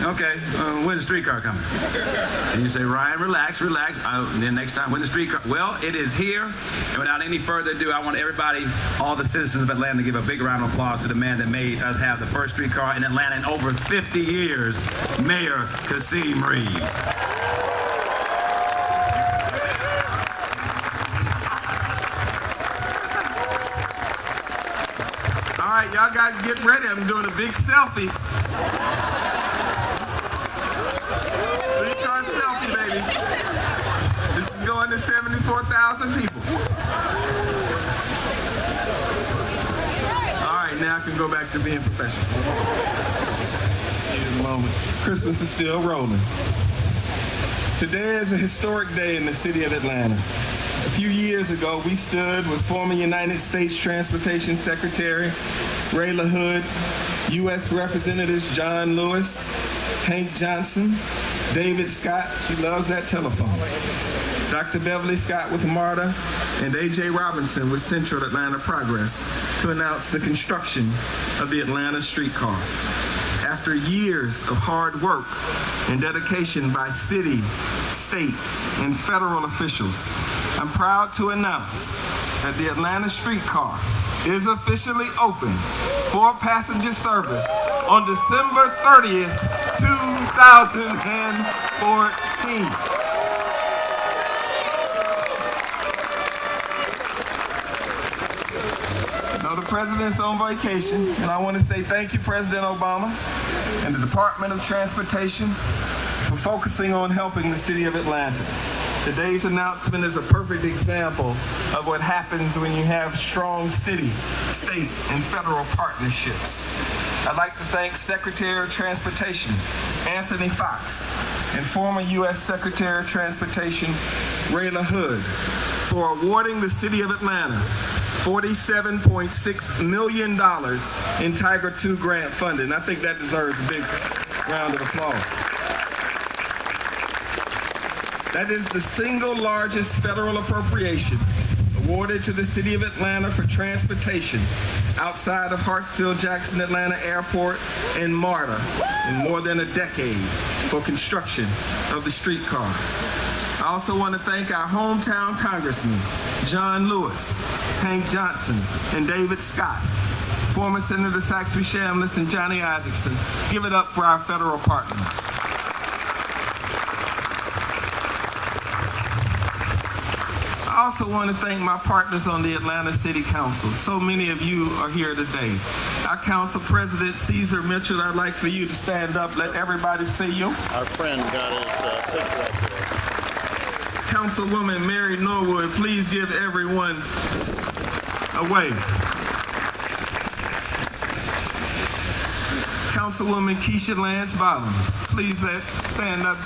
Okay, when's the streetcar coming? And you say, Ryan, relax, relax. And then next time, when the streetcar? Well, it is here. And without any further ado, I want everybody, all the citizens of Atlanta, to give a big round of applause to the man that made us have the first streetcar in Atlanta in over 50 years, Mayor Kasim Reed. All right, y'all guys get ready. I'm doing a big selfie. Streetcar selfie, baby. This is going to 74,000 people. All right, now I can go back to being professional. Here's a moment. Christmas is still rolling. Today is a historic day in the city of Atlanta. A few years ago, we stood with former United States Transportation Secretary Ray LaHood, U.S. Representatives John Lewis, Hank Johnson, David Scott, she loves that telephone, Dr. Beverly Scott with MARTA, and A.J. Robinson with Central Atlanta Progress to announce the construction of the Atlanta streetcar. After years of hard work and dedication by city, state, and federal officials, I'm proud to announce that the Atlanta streetcar is officially open for passenger service on December 30th, 2014. Now the president's on vacation, and I want to say thank you, President Obama and the Department of Transportation for focusing on helping the city of Atlanta. Today's announcement is a perfect example of what happens when you have strong city, state, and federal partnerships. I'd like to thank Secretary of Transportation Anthony Fox and former U.S. Secretary of Transportation Ray LaHood for awarding the city of Atlanta $47.6 million in Tiger II grant funding. I think that deserves a big round of applause. That is the single largest federal appropriation awarded to the city of Atlanta for transportation outside of Hartsfield-Jackson Atlanta Airport and MARTA in more than a decade for construction of the streetcar. I also want to thank our hometown congressmen, John Lewis, Hank Johnson, and David Scott, former Senator Saxby Chambliss and Johnny Isaacson. Give it up for our federal partners. I also want to thank my partners on the Atlanta City Council. So many of you are here today. Our council president, Caesar Mitchell, I'd like for you to stand up, let everybody see you. Our friend got his picture up there. Councilwoman Mary Norwood, please give everyone a wave. Councilwoman Keisha Lance Bottoms, please stand up.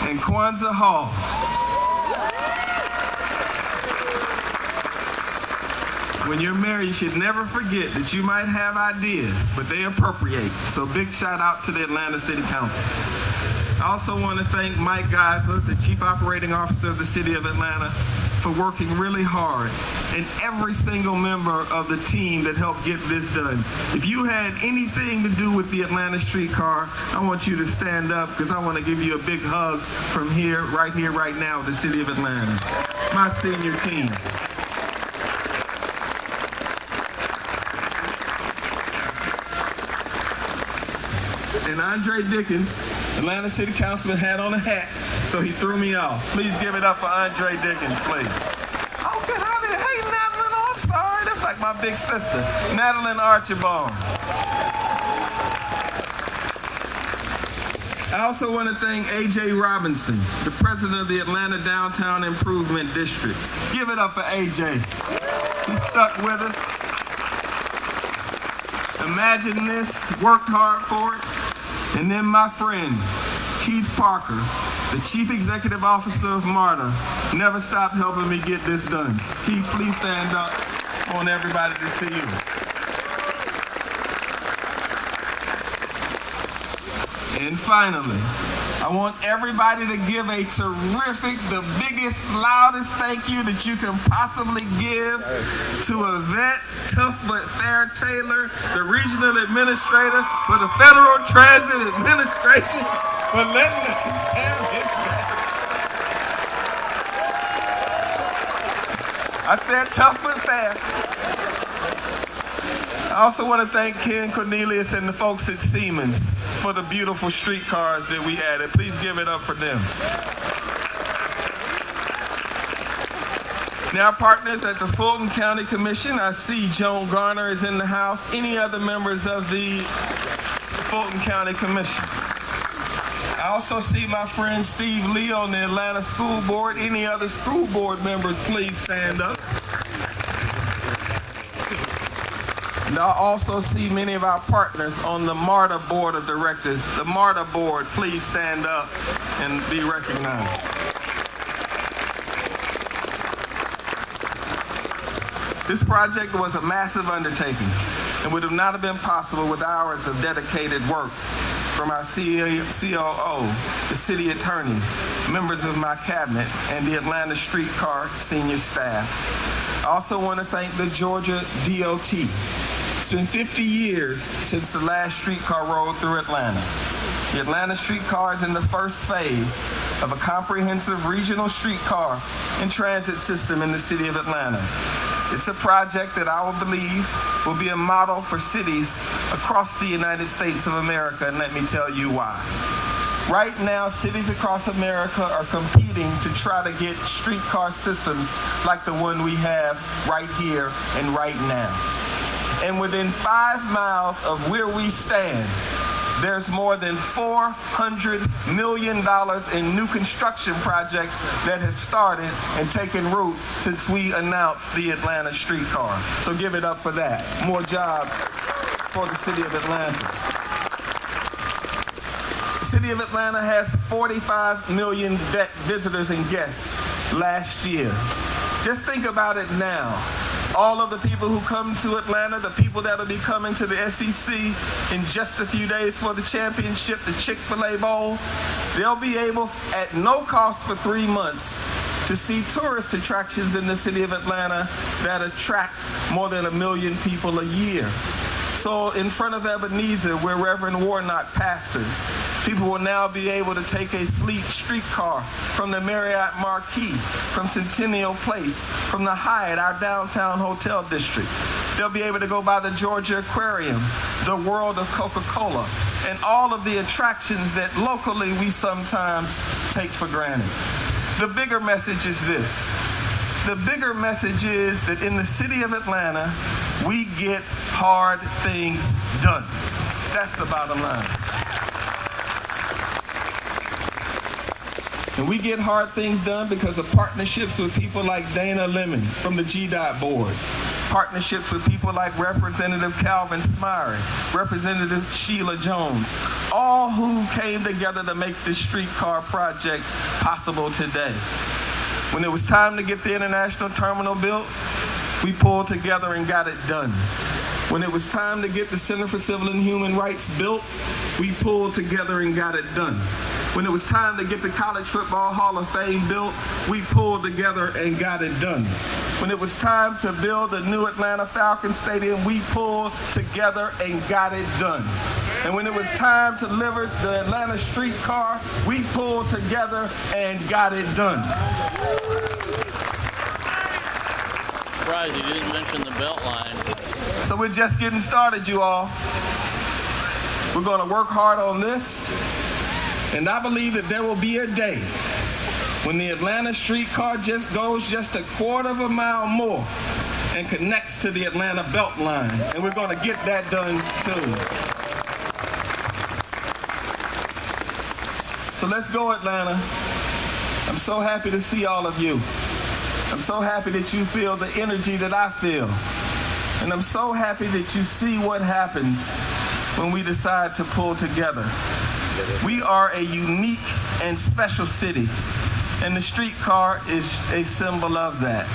And Kwanzaa Hall. When you're married, you should never forget that you might have ideas, but they appropriate. So big shout out to the Atlanta City Council. I also want to thank Mike Geisler, the Chief Operating Officer of the City of Atlanta, for working really hard, and every single member of the team that helped get this done. If you had anything to do with the Atlanta streetcar, I want you to stand up because I want to give you a big hug from here, right now, the City of Atlanta. My senior team. And Andre Dickens, Atlanta City Councilman, had on a hat, so he threw me off. Please give it up for Andre Dickens, please. Oh, good. Hey, Madeline, oh, I'm sorry. That's like my big sister, Madeline Archibald. I also want to thank A.J. Robinson, the president of the Atlanta Downtown Improvement District. Give it up for A.J. He stuck with us. Imagine this, worked hard for it. And then my friend, Keith Parker, the Chief Executive Officer of MARTA, never stopped helping me get this done. Keith, please stand up. I want everybody to see you. And finally, I want everybody to give a terrific, the biggest, loudest thank you that you can possibly give to Yvette Tough But Fair Taylor, the regional administrator for the Federal Transit Administration, for letting us have this day. I said tough but fair. I also want to thank Ken Cornelius and the folks at Siemens for the beautiful streetcars that we added. Please give it up for them. Now, partners at the Fulton County Commission, I see Joan Garner is in the house. Any other members of the Fulton County Commission? I also see my friend Steve Lee on the Atlanta School Board. Any other school board members, please stand up. And I also see many of our partners on the MARTA Board of Directors. The MARTA Board, please stand up and be recognized. This project was a massive undertaking and would have not have been possible with hours of dedicated work from our COO, the city attorney, members of my cabinet, and the Atlanta Streetcar senior staff. I also want to thank the Georgia DOT. It's been 50 years since the last streetcar rolled through Atlanta. The Atlanta Streetcar is in the first phase of a comprehensive regional streetcar and transit system in the city of Atlanta. It's a project that I will believe will be a model for cities across the United States of America, and let me tell you why. Right now, cities across America are competing to try to get streetcar systems like the one we have right here and right now. And within 5 miles of where we stand, there's more than $400 million in new construction projects that have started and taken root since we announced the Atlanta Streetcar. So give it up for that. More jobs for the city of Atlanta. The city of Atlanta has 45 million visitors and guests last year. Just think about it now. All of the people who come to Atlanta, the people that will be coming to the SEC in just a few days for the championship, the Chick-fil-A Bowl, they'll be able, at no cost for 3 months, to see tourist attractions in the city of Atlanta that attract more than 1 million people a year. So in front of Ebenezer, where Reverend Warnock pastors, people will now be able to take a sleek streetcar from the Marriott Marquis, from Centennial Place, from the Hyatt, our downtown hotel district. They'll be able to go by the Georgia Aquarium, the World of Coca-Cola, and all of the attractions that locally we sometimes take for granted. The bigger message is this. The bigger message is that in the city of Atlanta, we get hard things done. That's the bottom line. And we get hard things done because of partnerships with people like Dana Lemon from the GDOT board, partnerships with people like Representative Calvin Smyrie, Representative Sheila Jones, all who came together to make this streetcar project possible today. When it was time to get the international terminal built, we pulled together and got it done. When it was time to get the Center for Civil and Human Rights built, we pulled together and got it done. When it was time to get the College Football Hall of Fame built, we pulled together and got it done. When it was time to build the new Atlanta Falcons Stadium, we pulled together and got it done. And when it was time to deliver the Atlanta Streetcar, we pulled together and got it done. Surprised you didn't mention the Beltline. So we're just getting started, you all. We're going to work hard on this. And I believe that there will be a day when the Atlanta Streetcar just goes just a quarter of a mile more and connects to the Atlanta Beltline. And we're going to get that done too. So let's go, Atlanta. I'm so happy to see all of you. I'm so happy that you feel the energy that I feel. And I'm so happy that you see what happens when we decide to pull together. We are a unique and special city, and the streetcar is a symbol of that.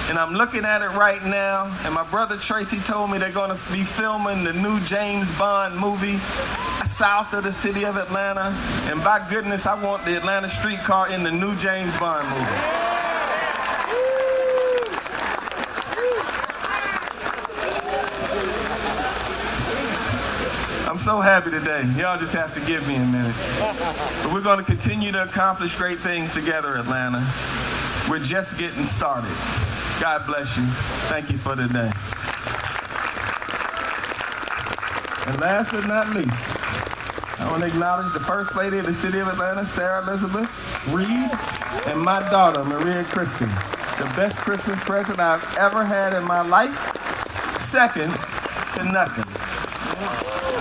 And I'm looking at it right now, and my brother Tracy told me they're going to be filming the new James Bond movie. I south of the city of Atlanta. And by goodness, I want the Atlanta streetcar in the new James Bond movie. I'm so happy today. Y'all just have to give me a minute. But we're going to continue to accomplish great things together, Atlanta. We're just getting started. God bless you. Thank you for today. And last but not least, I want to acknowledge the First Lady of the City of Atlanta, Sarah Elizabeth Reed, and my daughter, Maria Kristen. The best Christmas present I've ever had in my life, second to nothing.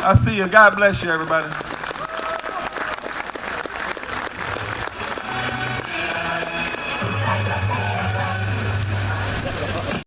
I'll see you. God bless you, everybody.